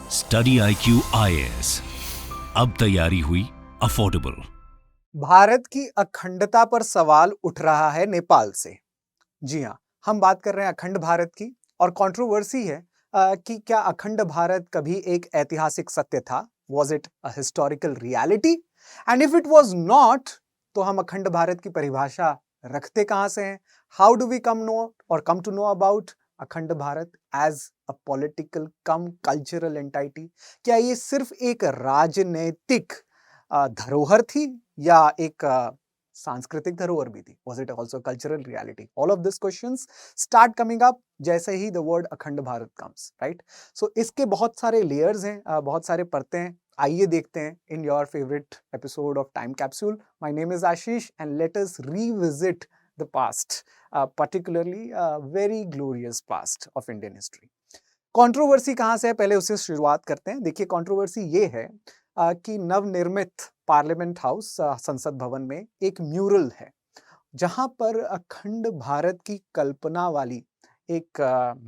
Study IQ IAS, अब तैयारी हुई अफोर्डेबल। भारत की अखंडता पर सवाल उठ रहा है नेपाल से। जी हाँ, हम बात कर रहे हैं अखंड भारत की और कंट्रोवर्सी है कि क्या अखंड भारत कभी एक ऐतिहासिक सत्य था? Was it a historical reality? And if it was not, तो हम अखंड भारत की परिभाषा रखते कहां से हैं? How do we come to know about Akhand Bharat as a political cum cultural entity? क्या ये सिर्फ एक राजनैतिक धरोहर थी या एक सांस्कृतिक धरोहर भी थी? Was it also cultural reality? All of this questions start coming up जैसे ही द वर्ड अखंड भारत कम्स, राइट? सो इसके बहुत सारे लेयर्स हैं, बहुत सारे परतें हैं। आइए देखते हैं in your favourite episode of time capsule. My name is Ashish and let us revisit the past, particularly very glorious past of Indian history. Controversy कहां से है, पहले उससे शुरुआत करते हैं। देखिए, कंट्रोवर्सी ये है कि नवनिर्मित पार्लियामेंट हाउस, संसद भवन में एक म्यूरल है जहां पर अखंड भारत की कल्पना वाली एक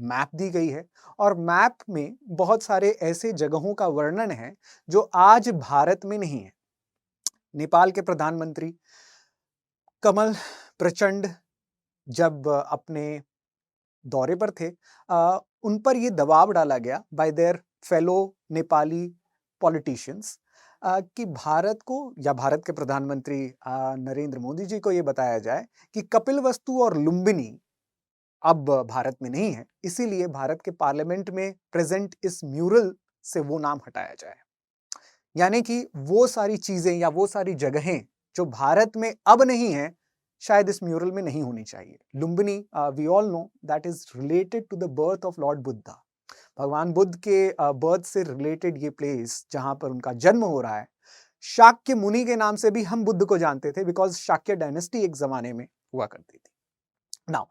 मैप दी गई है और मैप में बहुत सारे ऐसे जगहों का वर्णन है जो आज भारत में नहीं है। नेपाल के प्रधानमंत्री कमल प्रचंड जब अपने दौरे पर थे, उन पर यह दबाव डाला गया bye there fellow Nepali politicians कि भारत को या भारत के प्रधानमंत्री नरेंद्र मोदी जी को यह बताया जाए कि कपिलवस्तु और लुम्बिनी अब भारत में नहीं है, इसीलिए भारत के पार्लियामेंट में प्रेजेंट इस म्यूरल से वो नाम हटाया जाए। यानी कि वो सारी चीजें या वो सारी जगहें जो भारत में अब नहीं है, शायद इस म्यूरल में नहीं होनी चाहिए। Lumbini, we all know that is related to the birth of lord Buddha. भगवान बुद्ध के बर्थ से रिलेटेड ये प्लेस जहां पर उनका जन्म हो रहा है, शाक्य मुनि के नाम से भी हम बुद्ध को जानते थे, बिकॉज शाक्य डायनेस्टी एक जमाने में हुआ करती थी। नाउ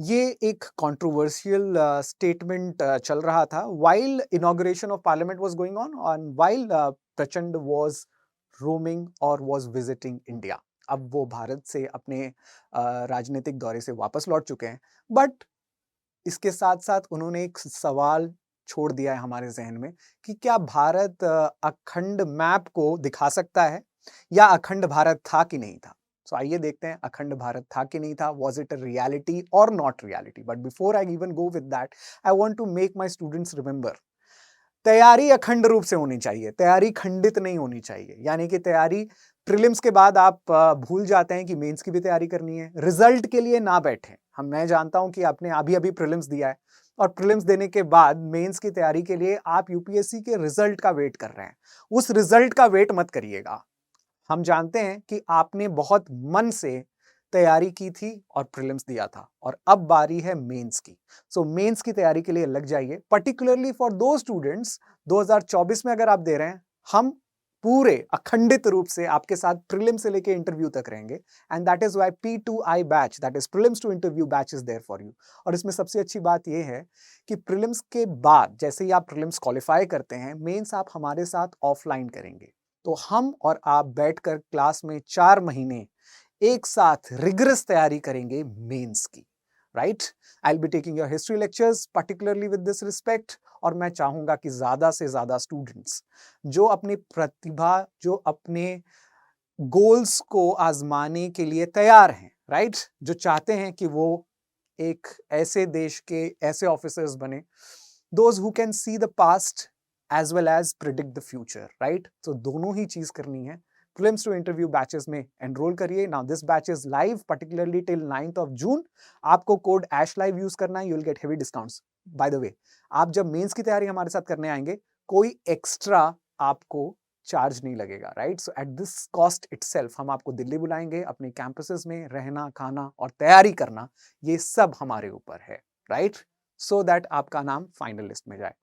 ये एक कंट्रोवर्शियल स्टेटमेंट चल रहा था while inauguration of parliament was going on and while प्रचंड was roaming or was visiting India। अब वो भारत से अपने राजनीतिक दौरे से वापस लौट चुके हैं, बट इसके साथ साथ उन्होंने एक सवाल छोड़ दिया है हमारे जहन में कि क्या भारत अखंड मैप को दिखा सकता है या अखंड भारत था कि नहीं था। सो आइए देखते हैं अखंड भारत था कि नहीं था, वॉज इट अ रियलिटी और not reality. But before I even go with that, I want to make my students remember, तैयारी अखंड रूप से होनी चाहिए, तैयारी खंडित नहीं होनी चाहिए। यानी कि तैयारी प्रीलिम्स के बाद आप भूल जाते हैं कि मेंस की भी तैयारी करनी है, रिजल्ट के लिए ना बैठे। मैं जानता हूं कि आपने अभी अभी प्रीलिम्स दिया है और प्रीलिम्स देने के बाद मेंस की तैयारी के लिए आप यूपीएससी के रिजल्ट का वेट कर रहे हैं। उस रिजल्ट का वेट मत करिएगा। हम जानते हैं कि आपने बहुत मन से तैयारी की थी और प्रीलिम्स दिया था और अब बारी है मेंस की। सो मेंस की तैयारी के लिए लग जाइए, पर्टिकुलरली फॉर दो स्टूडेंट्स 2024 में अगर आप दे रहे हैं, हम पूरे अखंडित रूप से आपके साथ प्रीलिम से लेके इंटरव्यू तक रहेंगे। And that is why P2I batch, that is prelims to interview batch, is there for you. और इसमें सबसे अच्छी बात यह है कि प्रीलिम्स के बाद जैसे ही आप प्रीलिम्स क्वालिफाई करते हैं, मेंस आप हमारे साथ ऑफलाइन करेंगे। तो हम और आप बैठकर क्लास में 4 महीने एक साथ रिगरस तैयारी करेंगे मेंस की, right? I will be taking your history lectures particularly with this respect, और मैं चाहूंगा कि ज्यादा से ज्यादा स्टूडेंट्स जो अपनी प्रतिभा, जो अपने गोल्स को आजमाने के लिए तैयार हैं, राइट, जो चाहते हैं कि वो एक ऐसे देश के ऐसे ऑफिसर्स बने, those who can see the past as well as predict the future, right? तो दोनों ही चीज करनी है। प्रीलिम्स टू इंटरव्यू बैचेस में एनरोल करिए। Now this batch is live particularly till 9th of June। आपको कोड ASHLIVE यूज करना है, you will get heavy discounts. By the way, आप जब मेंस की तैयारी हमारे साथ करने आएंगे, कोई एक्स्ट्रा आपको चार्ज नहीं लगेगा, right? So at this cost itself हम आपको दिल्ली बुलाएंगे, अपने कैंपसेस में रहना, खाना और तैयारी करना, ये सब हमारे ऊपर है, राइट? सो दैट आपका नाम फाइनल लिस्ट में जाए।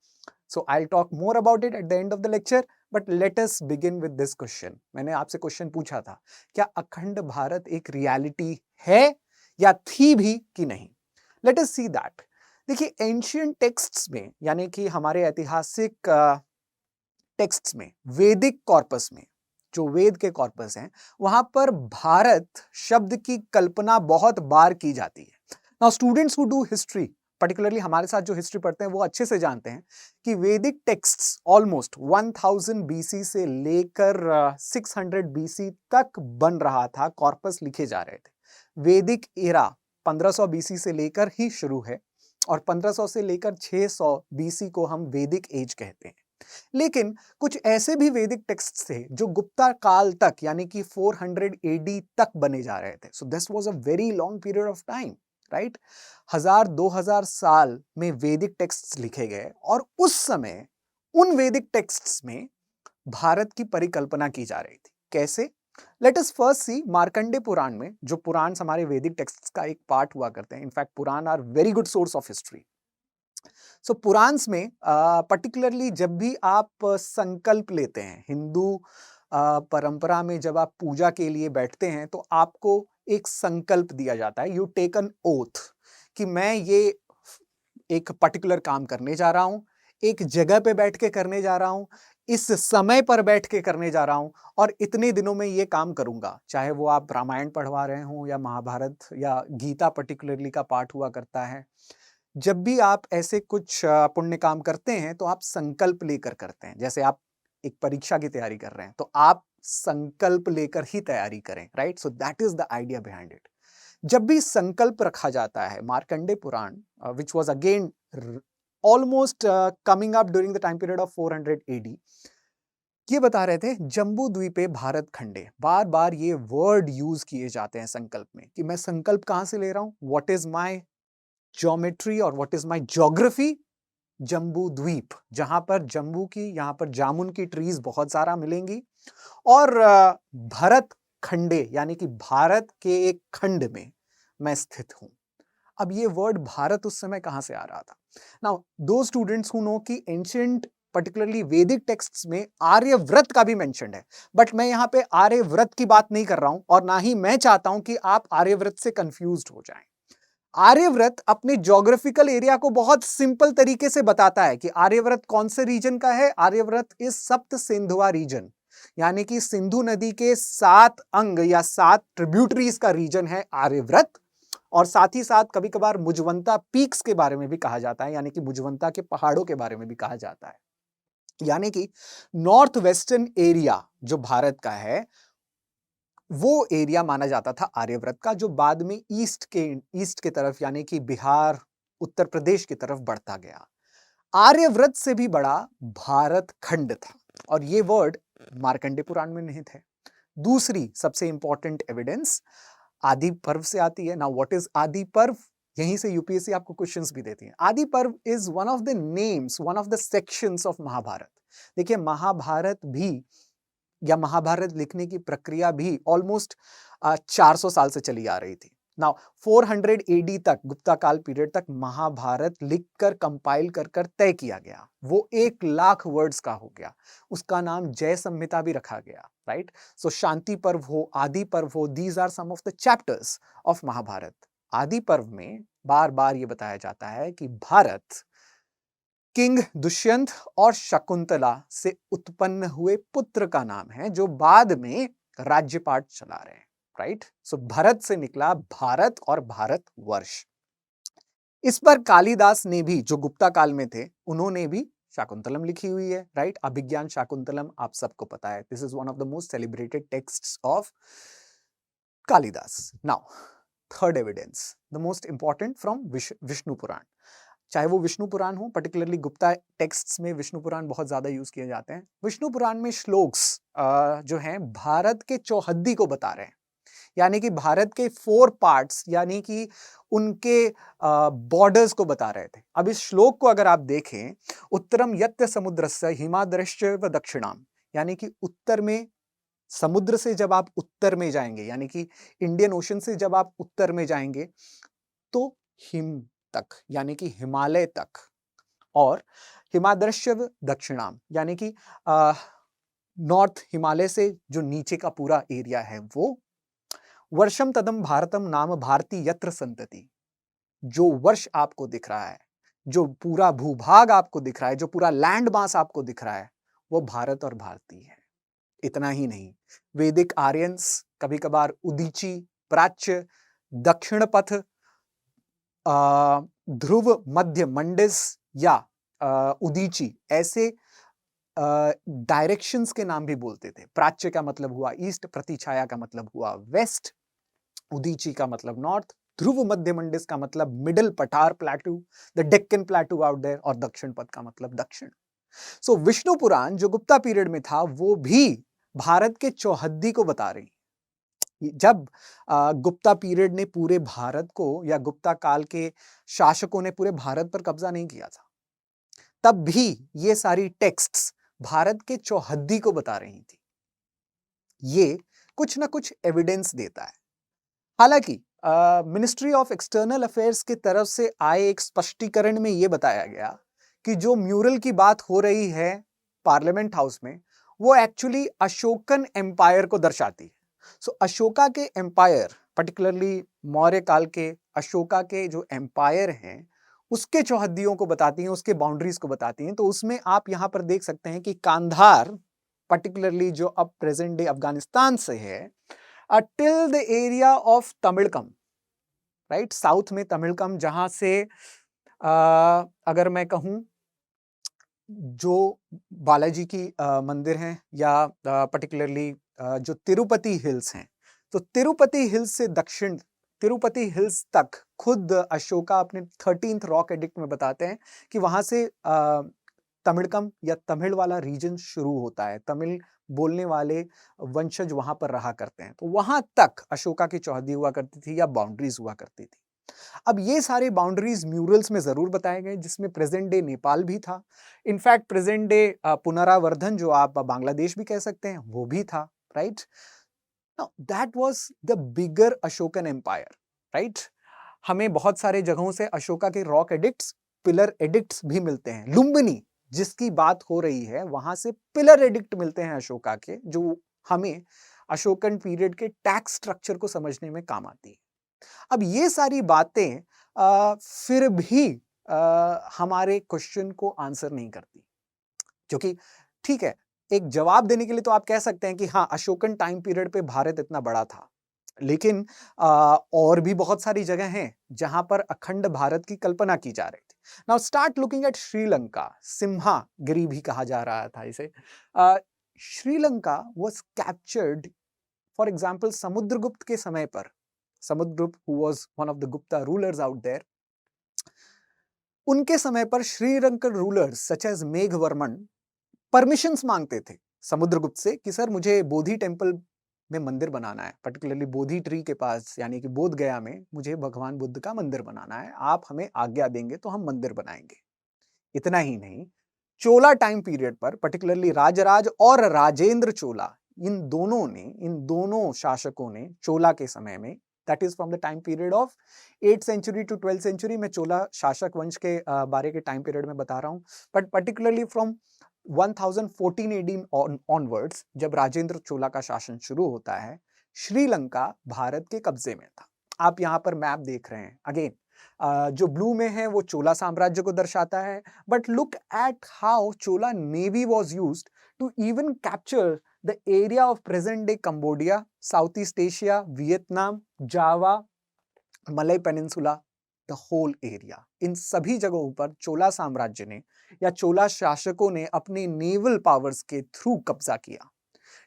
So I'll talk more about it at the end of the lecture, but let us begin with this question। मैंने आपसे क्वेश्चन पूछा था, क्या अखंड भारत एक रियलिटी है या थी भी कि नहीं? Let us see that। देखिए, एंशियंट टेक्स्ट्स में, यानी कि हमारे ऐतिहासिक टेक्स्ट्स में, वैदिक कॉर्पस में, जो वेद के कॉर्पस हैं, वहां पर भारत शब्द की कल्पना बहुत बार की जाती है। Now students who do history particularly हमारे साथ जो हिस्ट्री पढ़ते हैं वो अच्छे से जानते हैं कि वैदिक टेक्स्ट्स ऑलमोस्ट 1000 बीसी से लेकर 600 बीसी तक बन रहा था, कॉर्पस लिखे जा रहे थे। वैदिक एरा 1500 बीसी से लेकर ही शुरू है और 1500 से लेकर 600 बीसी को हम वैदिक एज कहते हैं। लेकिन कुछ ऐसे भी वैदिक टेक्स्ट्स थे जो गुप्ता काल तक यानी कि 400 एडी तक बने जा रहे थे। So this was a very long period of time, right? 1000-2000 साल में वैदिक टेक्स्ट्स लिखे गए और उस समय उन वैदिक टेक्स्ट्स में भारत की परिकल्पना की जा रही थी। कैसे? लेट अस फर्स्ट सी मार्कंडे पुराण में, जो पुराण हमारे वैदिक टेक्स्ट्स का एक पार्ट हुआ करते हैं। In fact Purana are very good source of history. So Puranas में पर्टिकुलरली जब भी आप संकल्प लेते हैं, हिंदू परंपरा में जब आप पूजा के लिए बैठते हैं तो आपको एक संकल्प दिया जाता है। यू टेक एन ओथ कि मैं ये एक पर्टिकुलर काम करने जा रहा हूं, एक जगह पे बैठ के करने जा रहा हूं, इस समय पर बैठ के करने जा रहा हूं और इतने दिनों में ये काम करूंगा। चाहे वो आप रामायण पढ़वा रहे हो या महाभारत या गीता पर्टिकुलरली का पाठ हुआ करता है। जब भी आप ऐसे कुछ पुण्य काम करते हैं तो आप संकल्प लेकर करते हैं। जैसे आप एक परीक्षा की तैयारी कर रहे हैं तो आप संकल्प लेकर ही तैयारी करें, right? So that is the idea behind it. जब भी संकल्प रखा जाता है, Markandeya Purana which was again almost coming up during the time period of 400 AD, ये बता रहे थे जम्बू द्वीपे भारत खंडे। बार बार ये वर्ड यूज किए जाते हैं संकल्प में कि मैं संकल्प कहां से ले रहा हूं, व्हाट इज माई ज्योमेट्री और what is my geography? Jambu Dweep, जहां पर जम्बू की, यहां पर जामुन की ट्रीज बहुत सारा मिलेंगी और भरत खंडे यानी कि भारत के एक खंड में मैं स्थित हूं। अब ये वर्ड भारत उस समय कहां से आ रहा था? नाउ दो स्टूडेंट्स हु नो कि एंशिएंट पर्टिकुलरली वैदिक टेक्स्ट्स में आर्यव्रत का भी मेंशन्ड है, बट मैं यहां पे आर्यव्रत की बात नहीं कर रहा हूं और ना ही मैं चाहता हूं कि आप आर्यव्रत से कंफ्यूज्ड हो जाएं। आर्यव्रत अपने ज्योग्राफिकल एरिया को बहुत सिंपल तरीके से बताता है कि आर्यव्रत कौन से रीजन का है। आर्यव्रत इज सप्त सिंधुआ रीजन, यानी कि सिंधु नदी के 7 अंग या 7 ट्रिब्यूटरीज का रीजन है आर्यव्रत। और साथ ही साथ कभी कभार मुजवंता पीक्स के बारे में भी कहा जाता है, यानी कि मुजवंता के पहाड़ों के बारे में भी कहा जाता है। यानी कि नॉर्थ वेस्टर्न एरिया जो भारत का है वो एरिया माना जाता था आर्यव्रत का, जो बाद में ईस्ट के तरफ यानी कि बिहार, उत्तर प्रदेश की तरफ बढ़ता गया। आर्यव्रत से भी बड़ा भारत खंड था और ये वर्ड मार्कंडे पुराण में निहित है। दूसरी सबसे इंपॉर्टेंट एविडेंस आदि पर्व से आती है। नाउ व्हाट इज आदि पर्व? यहीं से यूपीएससी आपको क्वेश्चंस भी देती है। Adi Parva is one of the names, one of the sections of Mahabharata. देखिए महाभारत भी या महाभारत लिखने की प्रक्रिया भी ऑलमोस्ट 400 साल से चली आ रही थी। नाउ 400 एडी तक, गुप्ता काल पीरियड तक महाभारत लिखकर कंपाइल कर तय किया गया। वो 1,00,000 वर्ड्स का हो गया। उसका नाम जय संहिता भी रखा गया, राइट? सो शांति पर्व हो, आदि पर्व हो, these are some of the chapters of Mahabharata. Adi Parva में बार बार ये बताया जाता है कि भारत किंग दुष्यंत और शकुंतला से उत्पन्न हुए पुत्र का नाम है, जो बाद में राज्यपाट चला रहे हैं, राइट? सो भरत से निकला भारत और भारत वर्ष। इस पर कालिदास ने भी, जो गुप्ता काल में थे, उन्होंने भी शाकुंतलम लिखी हुई है, राइट? अभिज्ञान शाकुंतलम आप सबको पता है। This is one of the most celebrated texts of Kalidasa. Now third evidence, the most important from Vishnu Purana. चाहे वो विष्णु पुराण हो, पर्टिकुलरली गुप्ता टेक्स्ट्स में विष्णु पुराण बहुत ज्यादा यूज किए जाते हैं। विष्णु पुराण में श्लोक्स जो हैं भारत के चौहद्दी को बता रहे हैं, यानी कि भारत के 4 पार्ट्स यानी कि उनके बॉर्डर्स को बता रहे थे। अब इस श्लोक को अगर आप देखें, उत्तरम यत्य समुद्रस्य हिमाद्रश्च व दक्षिणाम, यानी कि उत्तर में समुद्र से जब आप उत्तर में जाएंगे, यानी कि इंडियन ओशन से जब आप उत्तर में जाएंगे तो हिम तक यानी कि हिमालय तक, और हिमाद्रश्य दक्षिणाम यानी कि नॉर्थ हिमालय से जो नीचे का पूरा एरिया है वो। वर्षम तदम भारतम नाम भारती यत्र संतति, जो वर्ष आपको दिख रहा है, जो पूरा भूभाग आपको दिख रहा है, जो पूरा लैंड मास आपको दिख रहा है, वो भारत और भारती है। इतना ही नहीं, वैदिक आर्यंस, कभी कभार उदीची, प्राच्य, दक्षिण पथ, ध्रुव मध्य मंडिस या उदीची ऐसे डायरेक्शंस के नाम भी बोलते थे। प्राच्य का मतलब हुआ ईस्ट, प्रतिछाया का मतलब हुआ वेस्ट, उदीची का मतलब नॉर्थ, ध्रुव मध्य मंडिस का मतलब मिडिल पठार plateau, the Deccan plateau out there, और दक्षिण पथ का मतलब दक्षिण। सो विष्णु पुराण जो गुप्ता पीरियड में था वो भी भारत के चौहद्दी को बता रही। जब गुप्ता पीरियड ने पूरे भारत को, या गुप्ता काल के शासकों ने पूरे भारत पर कब्जा नहीं किया था, तब भी ये सारी टेक्स्ट्स भारत के चौहद्दी को बता रही थी। ये कुछ ना कुछ एविडेंस देता है। हालांकि मिनिस्ट्री ऑफ एक्सटर्नल अफेयर्स की तरफ से आए एक स्पष्टीकरण में यह बताया गया कि जो म्यूरल की बात हो रही है पार्लियामेंट हाउस में, वो एक्चुअली अशोकन एम्पायर को दर्शाती है। सो अशोका के एम्पायर, पर्टिकुलरली मौर्य काल के अशोका के जो एम्पायर हैं, उसके चौहद्दियों को बताती हैं, उसके बाउंड्रीज को बताती हैं। तो उसमें आप यहां पर देख सकते हैं कि कांधार, पर्टिकुलरली जो अब प्रेजेंट डे अफगानिस्तान से है, till the area of Tamilakam, right, south में तमिलकम, जहां से अगर मैं कहूं जो बालाजी की मंदिर हैं, या पर्टिकुलरली जो तिरुपति हिल्स हैं, तो तिरुपति हिल्स से दक्षिण तिरुपति हिल्स तक खुद अशोका अपने 13th रॉक एडिक्ट में बताते हैं कि वहां से तमिलकम या तमिल वाला रीजन शुरू होता है। तमिल बोलने वाले वंशज वहां पर रहा करते हैं। तो वहां तक अशोका की चौहद्दी हुआ करती थी या बाउंड्रीज हुआ करती थी। अब ये सारे बाउंड्रीज म्यूरल्स में जरूर बताए गए, जिसमें प्रेजेंट डे नेपाल भी था। इनफैक्ट प्रेजेंट डे पुनरावर्धन, जो आप बांग्लादेश भी कह सकते हैं, वो भी था, right. That was the bigger Ashokan empire, right. हमें बहुत सारे जगहों से अशोका के रॉक एडिक्ट्स, पिलर एडिक्ट्स भी मिलते हैं। लुम्बिनी जिसकी बात हो रही है, वहां से पिलर एडिक्ट मिलते हैं अशोका के, जो हमें अशोकन पीरियड के टैक्स स्ट्रक्चर को समझने में काम आती है। अब ये सारी बातें फिर भी हमारे क्वेश्चन को आंसर नहीं करती, क्योंकि ठीक है, एक जवाब देने के लिए तो आप कह सकते हैं कि हाँ, अशोकन टाइम पीरियड पे भारत इतना बड़ा था, लेकिन और भी बहुत सारी जगह हैं जहां पर अखंड भारत की कल्पना की जा रही थी। Now start looking at Sri Lanka. Simhagiri भी कहा जा रहा था इसे। Sri Lanka was captured, for example Samudragupta के समय पर, Samudragupta who was one of the Gupta rulers out there, उनके समय पर Sri Lankan rulers such as Meghavarman permissions मांगते थे समुद्रगुप्त से कि सर मुझे बोधि टेम्पल में मंदिर बनाना है, पर्टिकुलरली बोधि ट्री के पास, यानी कि बोध गया में मुझे भगवान बुद्ध का मंदिर बनाना है, आप हमें आज्ञा देंगे तो हम मंदिर बनाएंगे। इतना ही नहीं, चोला टाइम पीरियड पर, पर्टिकुलरली राजराज और राजेंद्र चोला, इन दोनों शासकों ने चोला के समय में, that is from the time period of 8th century to 12th century, मैं चोला शासक वंश के बारे के टाइम पीरियड में बता रहा हूं, but particularly from 1014 AD onwards, जब राजेंद्र चोला का शासन शुरू होता है, श्रीलंका भारत के कब्जे में था। आप यहां पर मैप देख रहे हैं, अगेन जो ब्लू में है वो चोला साम्राज्य को दर्शाता है, but look at how Chola navy was used to even capture the area of present day Cambodia, South East Asia, Vietnam, Java, Malay peninsula, the whole area. इन सभी जगहों पर चोला साम्राज्य ने या चोला शासकों ने अपने नेवल पावर्स के थ्रू कब्जा किया।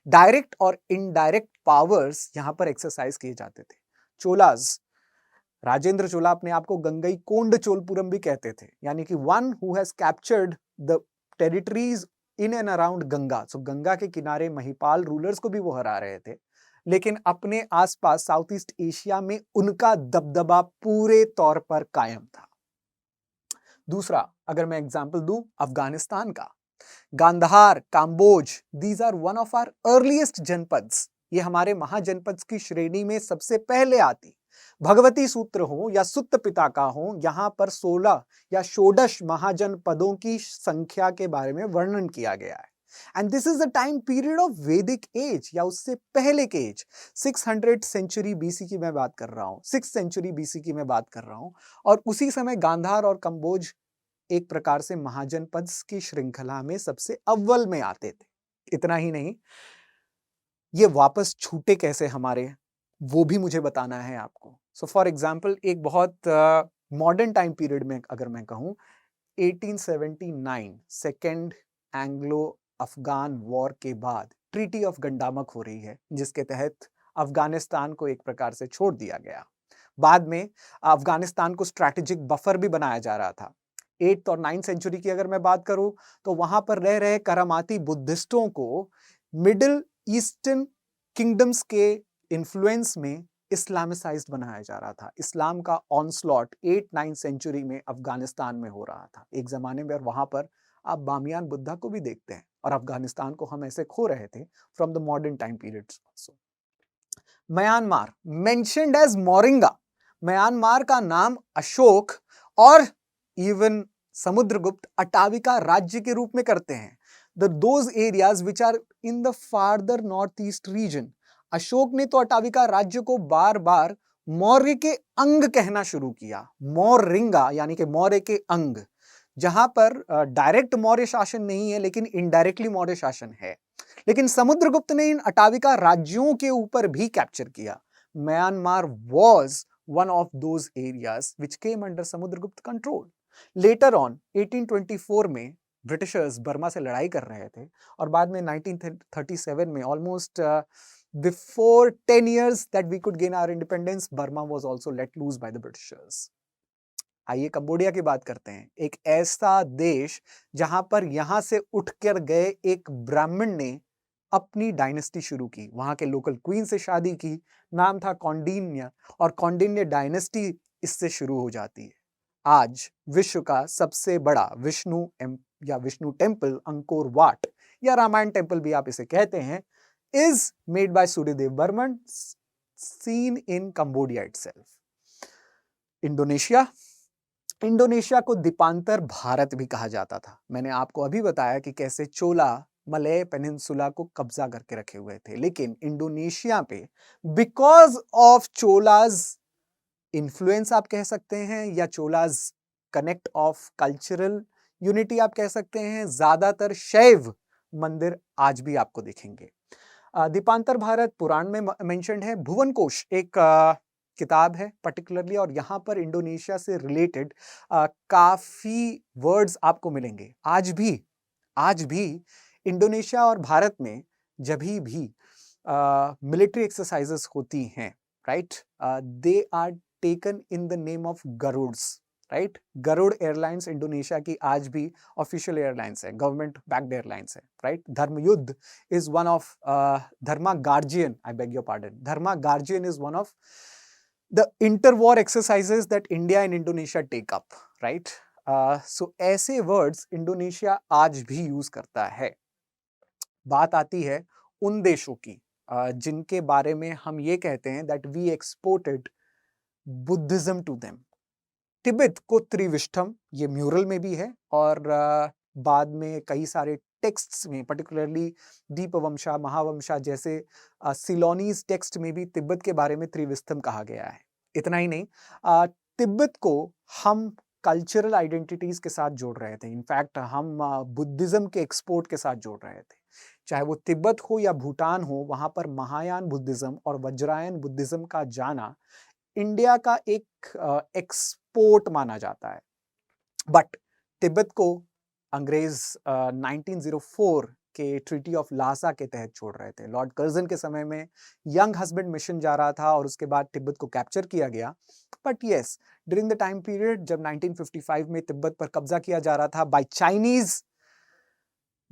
डायरेक्ट और इनडायरेक्ट पावर्स यहां पर एक्सरसाइज किए जाते थे। चोलास, राजेंद्र चोला अपने आप को गंगई कोंड चोलपुरम भी कहते थे, यानी कि one who has captured the territories in and around Ganga. So Ganga के किनारे महिपाल रूलर्स को भी वो हरा रहे थे, लेकिन अपने आसपास साउथ ईस्ट एशिया में उनका दबदबा पूरे तौर पर कायम था। दूसरा, अगर मैं एग्जांपल दूं अफगानिस्तान का, Gandhara, Kamboja, these are one of our earliest janapadas. ये हमारे महाजनपद की श्रेणी में सबसे पहले आती। भगवती सूत्र हो या सुत्त पिताका हो, यहां पर 16 या षोडश महाजनपदों की संख्या के बारे में वर्णन किया गया है। And this is the time period of वैदिक एज, या उससे पहले के एज, 600 सेंचुरी बीसी की मैं बात कर रहा हूं, 6th सेंचुरी बीसी की मैं बात कर रहा हूं। और उसी समय गांधार और कंबोज एक प्रकार से महाजनपद की श्रृंखला में सबसे अव्वल में आते थे। इतना ही नहीं, ये वापस छूटे कैसे हमारे, वो भी मुझे बताना है आपको। सो फॉर एग्जाम्पल, एक बहुत मॉडर्न टाइम पीरियड में अगर मैं कहूं 1879 सेकेंड एंग्लो अफगान वॉर के बाद ट्रीटी ऑफ गंडामक हो रही है, जिसके तहत अफगानिस्तान को एक प्रकार से छोड़ दिया गया। बाद में अफगानिस्तान को स्ट्रैटेजिक बफर भी बनाया जा रहा था। 8th और 9th सेंचुरी की अगर मैं बात करूं तो वहां पर रह रहे करामाती बुद्धिस्टों को मिडिल ईस्टर्न किंगडम्स के इन्फ्लुएंस में इस्लामिसाइज्ड बनाया जा रहा था। इस्लाम का ऑनस्लॉट 8-9 सेंचुरी में अफगानिस्तान में हो रहा था एक जमाने में, और वहां पर आप बामियान बुद्धा को भी देखते हैं, और अफगानिस्तान को हम ऐसे खो रहे थे from the modern time periods also. Myanmar mentioned as Moringa, Myanmar का नाम अशोक और इवन समुद्रगुप्त अटाविका राज्य के रूप में करते हैं। Those areas which are in the farther north east region. Ashok ने तो अटाविका राज्य को बार बार मौर्य के अंग कहना शुरू किया, मौरिंगा यानी कि मौर्य के अंग, जहां पर डायरेक्ट मौर्य शासन नहीं है लेकिन इनडायरेक्टली मौर्य शासन है। लेकिन समुद्रगुप्त ने इन अटाविका राज्यों के ऊपर भी कैप्चर किया। Myanmar was one of those areas which came under Samudragupta control. Later on 1824 में ब्रिटिशर्स बर्मा से लड़ाई कर रहे थे, और बाद में 1937 में almost before 10 years that we could gain our independence, Burma was also let loose by the Britishers. आइए कंबोडिया की बात करते हैं, एक ऐसा देश जहां पर यहां से उठकर गए एक ब्राह्मण ने अपनी डायनेस्टी शुरू की, वहां के लोकल क्वीन से शादी की, नाम था कौंडिन्य, और कौंडिन्य डायनेस्टी इससे शुरू हो जाती है। आज विश्व का सबसे बड़ा विष्णु टेम्पल अंकोर वाट या रामायण टेम्पल भी आप इसे कहते हैं, is made by Suryadev Barman, seen in Cambodia itself. Indonesia को द्वीपांतर भारत भी कहा जाता था। मैंने आपको अभी बताया कि कैसे चोला मलय पेनिनसुला को कब्जा करके रखे हुए थे, लेकिन इंडोनेशिया पे बिकॉज ऑफ चोलाज इन्फ्लुएंस आप कह सकते हैं, या Cholas connect of cultural unity आप कह सकते हैं, ज्यादातर शैव मंदिर आज भी आपको दिखेंगे। द्वीपांतर भारत पुराण में मेंशन्ड है। भुवन कोश एक किताब है पर्टिकुलरली, और यहाँ पर इंडोनेशिया से रिलेटेड काफी वर्ड्स आपको मिलेंगे। आज भी इंडोनेशिया और भारत में जब भी मिलिट्री एक्सरसाइजेस होती हैं, right, they are taken in the name of Garudas, right. Garuda airlines Indonesia की आज भी ऑफिशियल एयरलाइंस है, गवर्नमेंट बैक्ड एयरलाइंस है, right. Dharmayuddha is one of Dharma guardian, I beg your pardon, Dharma guardian is one of the interwar exercises that India and Indonesia take up, right? So ऐसे words Indonesia आज भी use करता है। बात आती है उन देशों की जिनके बारे में हम ये कहते हैं that we exported Buddhism to them. Tibet को त्रिविष्ठम, ये म्यूरल में भी है, और बाद में कई सारे टेक्स्ट्स में, पर्टिकुलरली दीपवंशा, महावंशा जैसे सिलोनीज टेक्स्ट में भी तिब्बत के बारे में त्रिविष्ठम कहा गया है। इतना ही नहीं, तिब्बत को हम कल्चरल आइडेंटिटीज के साथ जोड़ रहे थे। इनफैक्ट हम बुद्धिज्म के एक्सपोर्ट के साथ जोड़ रहे थे। चाहे वो तिब्बत हो या भूटान हो, वहां पर महायान बुद्धिज्म और वज्रायन बुद्धिज्म का जाना इंडिया का एक एक्सपोर्ट माना जाता है। बट तिब्बत को अंग्रेज 1904 के ट्रीटी ऑफ लासा के तहत छोड़ रहे थे। लॉर्ड कर्जन के समय में यंग हस्बैंड मिशन जा रहा था और उसके बाद तिब्बत को कैप्चर किया गया। But yes, during the time period जब 1955 में तिब्बत पर कब्जा किया जा रहा था by Chinese,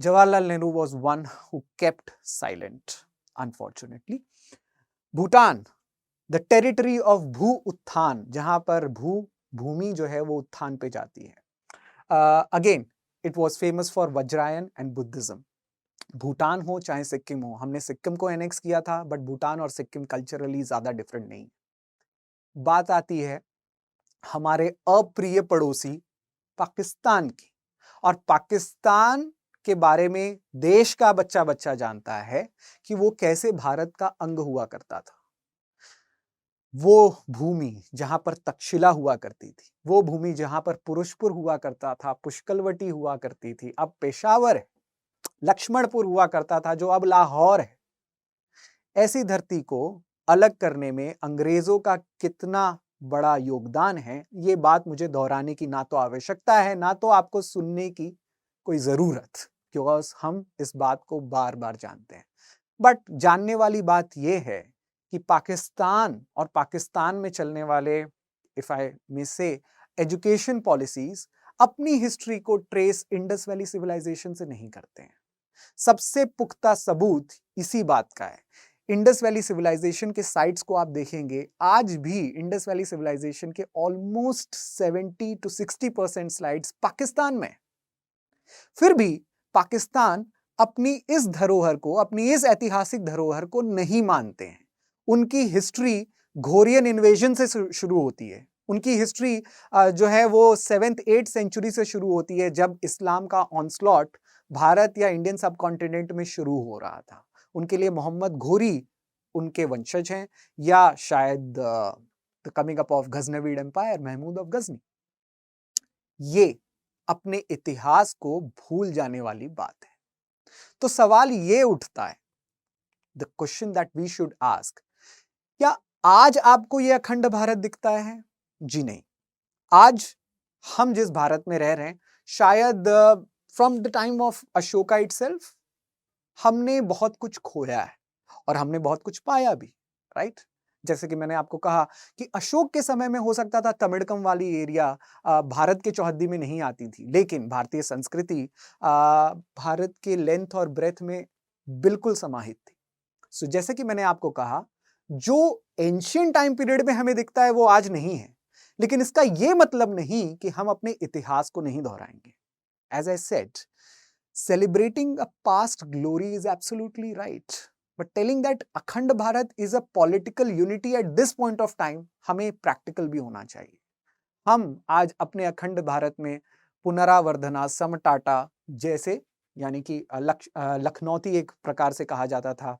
Jawaharlal Nehru was one who kept silent, unfortunately. Bhutan, the territory of Bhu Utthan, जहां पर भूमि जो है वो उत्थान पे जाती है। Again it was famous for Vajrayana and Buddhism. Bhutan हो चाहे सिक्किम हो, हमने सिक्किम को एनेक्स किया था, बट भूटान और सिक्किम कल्चरली ज्यादा डिफरेंट नहीं। बात आती है हमारे अप्रिय पड़ोसी पाकिस्तान की, और पाकिस्तान के बारे में देश का बच्चा बच्चा जानता है कि वो कैसे भारत का अंग हुआ करता था। वो भूमि जहां पर तक्षशिला हुआ करती थी, वो भूमि जहां पर पुरुषपुर हुआ करता था, पुष्कलवटी हुआ करती थी, अब पेशावर है, लक्ष्मणपुर हुआ करता था जो अब लाहौर है। ऐसी धरती को अलग करने में अंग्रेजों का कितना बड़ा योगदान है, ये बात मुझे दोहराने की ना तो आवश्यकता है, ना तो आपको सुनने की कोई ज़रूरत, बिकॉज़ हम इस बात को बार-बार जानते हैं। बट जानने वाली बात ये है कि पाकिस्तान और पाकिस्तान में चलने वाले इफ आई मे से एजुकेशन पॉलिसीज अपनी हिस्ट्री को ट्रेस इंडस वैली सिविलाइजेशन से नहीं करते हैं। सबसे पुख्ता सबूत इसी बात का है। इंडस वैली सिविलाइजेशन के साइट्स को आप देखेंगे, आज भी इंडस वैली सिविलाइजेशन के ऑलमोस्ट 70 to 60% स्लाइड्स पाकिस्तान में। फिर भी पाकिस्तान अपनी इस धरोहर को, अपनी इस ऐतिहासिक धरोहर को नहीं मानते हैं। उनकी हिस्ट्री घोरियन इन्वेजन से शुरू होती है। उनकी हिस्ट्री जो है वो 7th 8th सेंचुरी से शुरू होती है, जब इस्लाम का ऑनस्लॉट भारत या इंडियन सब कॉन्टिनेंट में शुरू हो रहा था। उनके लिए मोहम्मद घोरी उनके वंशज हैं, या शायद the coming up of Ghaznavid empire, Mahmud of Ghazni. ये अपने इतिहास को भूल जाने वाली बात है। तो सवाल ये उठता है, the question that we should ask, क्या आज आपको ये अखंड भारत दिखता है? जी नहीं। आज हम जिस भारत में रह रहे हैं, शायद from the time of Ashoka itself हमने बहुत कुछ खोया है और हमने बहुत कुछ पाया भी, राइट? जैसे कि मैंने आपको कहा कि अशोक के समय में हो सकता था तमिड़कम वाली एरिया भारत के चौहद्दी में नहीं आती थी, लेकिन भारतीय संस्कृति भारत के लेंथ और ब्रेथ में बिल्कुल समाहित थी। सो जैसे कि मैंने आपको कहा, जो एंशियंट टाइम पीरियड में हमें दिखता है वो आज नहीं है, लेकिन इसका यह मतलब नहीं कि हम अपने इतिहास को नहीं दोहराएंगे। As I said, celebrating a past glory is absolutely right, but telling that अखंड Bharat is a political unity at this point of time हमें practical भी होना चाहिए। हम आज अपने अखंड भारत में पुनरावर्धना, समटाटा जैसे, यानी कि लखनौती एक प्रकार से कहा जाता था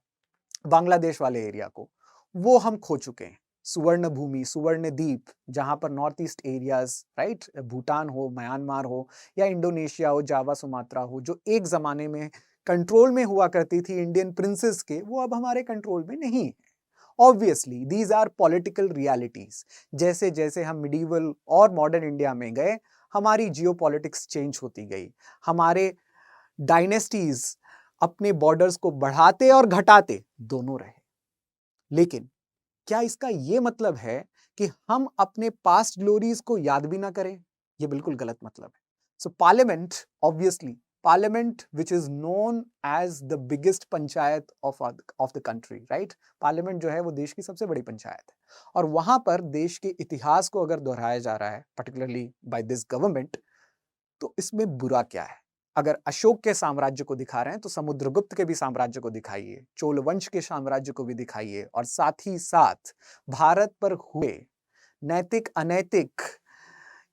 बांग्लादेश वाले एरिया को, वो हम खो चुके हैं। सुवर्ण भूमि, सुवर्ण द्वीप, जहां पर north east areas, right, Bhutan हो, म्यांमार हो, या इंडोनेशिया हो, जावा सुमात्रा हो, जो एक जमाने में कंट्रोल में हुआ करती थी इंडियन प्रिंसेस के, वो अब हमारे कंट्रोल में नहीं है। Obviously these are political realities. जैसे जैसे हम मिडीवल और मॉडर्न इंडिया में गए, हमारी जियोपॉलिटिक्स चेंज होती गई। हमारे डायनेस्टीज अपने बॉर्डर्स को बढ़ाते और घटाते दोनों रहे। लेकिन क्या इसका यह मतलब है कि हम अपने पास्ट ग्लोरीज को याद भी ना करें? यह बिल्कुल गलत मतलब है। So parliament, obviously parliament which is known as the biggest panchayat of the country, right? Parliament जो है वो देश की सबसे बड़ी पंचायत है, और वहां पर देश के इतिहास को अगर दोहराया जा रहा है, पर्टिकुलरली बाय दिस गवर्नमेंट, तो इसमें बुरा क्या है? अगर अशोक के साम्राज्य को दिखा रहे हैं तो समुद्रगुप्त के भी साम्राज्य को दिखाइए, चोल वंश के साम्राज्य को भी दिखाइए, और साथ ही साथ भारत पर हुए नैतिक अनैतिक,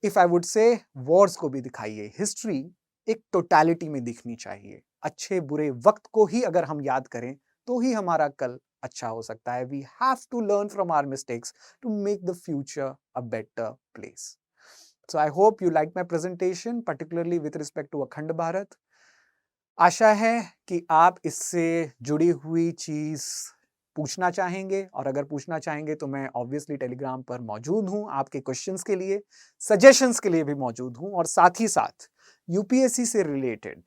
if I would say, Wars को भी दिखाइए। हिस्ट्री एक टोटलिटी में दिखनी चाहिए। अच्छे बुरे वक्त को ही अगर हम याद करें तो ही हमारा कल अच्छा हो सकता है। We have to learn from our mistakes to make the future a better place. So I hope you liked my presentation, particularly with respect to अखंड भारत। आशा है कि आप इससे जुड़ी हुई चीज पूछना चाहेंगे, और अगर पूछना चाहेंगे तो मैं ऑब्वियसली टेलीग्राम पर मौजूद हूं आपके क्वेश्चंस के लिए, सजेशंस के लिए भी मौजूद हूं, और साथ ही साथ यूपीएससी से रिलेटेड,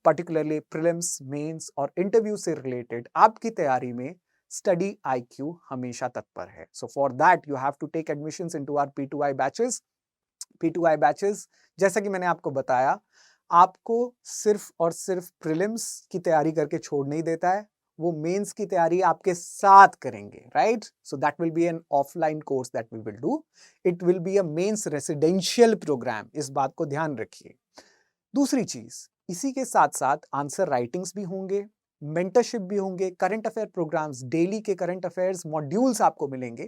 पर्टिकुलरली प्रीलिम्स, मेंस और इंटरव्यू से रिलेटेड आपकी तैयारी में स्टडी आईक्यू हमेशा तत्पर है। So for that you have to take admissions into our P2I batches. P2I batches, जैसा कि मैंने आपको बताया, आपको सिर्फ और सिर्फ प्रीलिम्स की तैयारी करके छोड़ नहीं देता है, वो मेंस की तैयारी आपके साथ करेंगे, right? So that will be an offline course that we will do. It will be a mains residential program, इस बात को ध्यान रखिए। दूसरी चीज, इसी के साथ साथ आंसर राइटिंग्स भी होंगे, मेंटरशिप भी होंगे, करंट अफेयर प्रोग्राम्स, डेली के करंट अफेयर्स मॉड्यूल्स आपको मिलेंगे,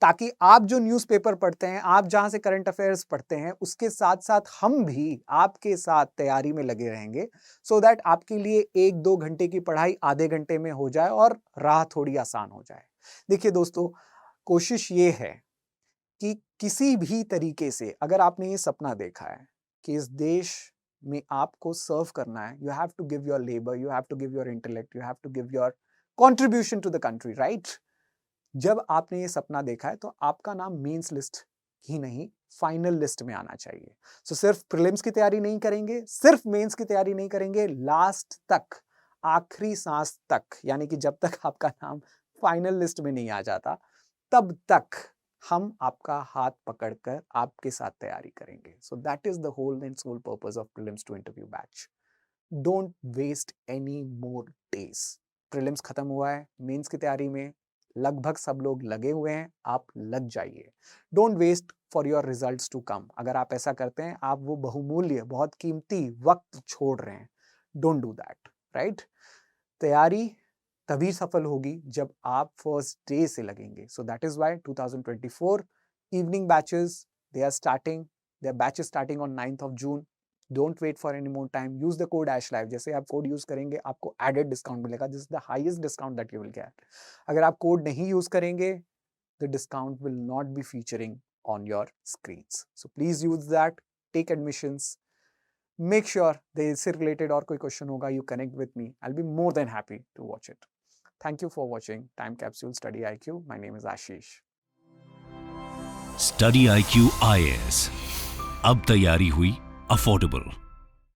ताकि आप जो न्यूज़पेपर पढ़ते हैं, आप जहां से करंट अफेयर्स पढ़ते हैं, उसके साथ साथ हम भी आपके साथ तैयारी में लगे रहेंगे, सो दैट आपके लिए 1-2 घंटे की पढ़ाई आधे घंटे में हो जाए और राह थोड़ी आसान हो जाए। देखिए दोस्तों, कोशिश ये है कि किसी भी तरीके से, अगर आपने ये सपना देखा है कि इस देश में आपको सर्व करना है, you have to give your labour, you have to give your intellect, you have to give your contribution to the country, right? जब आपने ये सपना देखा है तो आपका नाम मेंस लिस्ट ही नहीं फाइनल लिस्ट में आना चाहिए। सो सिर्फ प्रीलिम्स की तैयारी नहीं करेंगे, सिर्फ मेंस की तैयारी नहीं करेंगे, लास्ट तक, आखिरी सांस तक, यानी कि जब तक आपका नाम फाइनल लिस्ट में नहीं आ जाता तब तक हम आपका हाथ पकड़कर आपके साथ तैयारी करेंगे। So that is the whole and sole purpose of prelims to interview batch. Don't waste any more days. Prelims खत्म हुआ है, मेंस की तैयारी में लगभग सब लोग लगे हुए हैं, आप लग जाइए। Don't waste for your results to come. अगर आप ऐसा करते हैं, आप वो बहुमूल्य, बहुत कीमती वक्त छोड़ रहे हैं। Don't do that, right? तैयारी तभी सफल होगी जब आप फर्स्ट डे से लगेंगे। So that is why 2024 evening batches, they are starting, their batch is starting on 9th of June. Don't wait for any more time, use the code ASHLIVE। जैसे आप कोड यूज करेंगे आपको added discount मिलेगा, this is the highest discount that you will get. अगर आप code नहीं use करेंगे, the discount will not be featuring on your screens. So please use that, take admissions, make sure they इससे related और कोई question होगा, you connect with me, I will be more than happy to watch it. Thank you for watching Time Capsule Study IQ. My name is Ashish. Study IQ IAS अब तैयारी हुई affordable.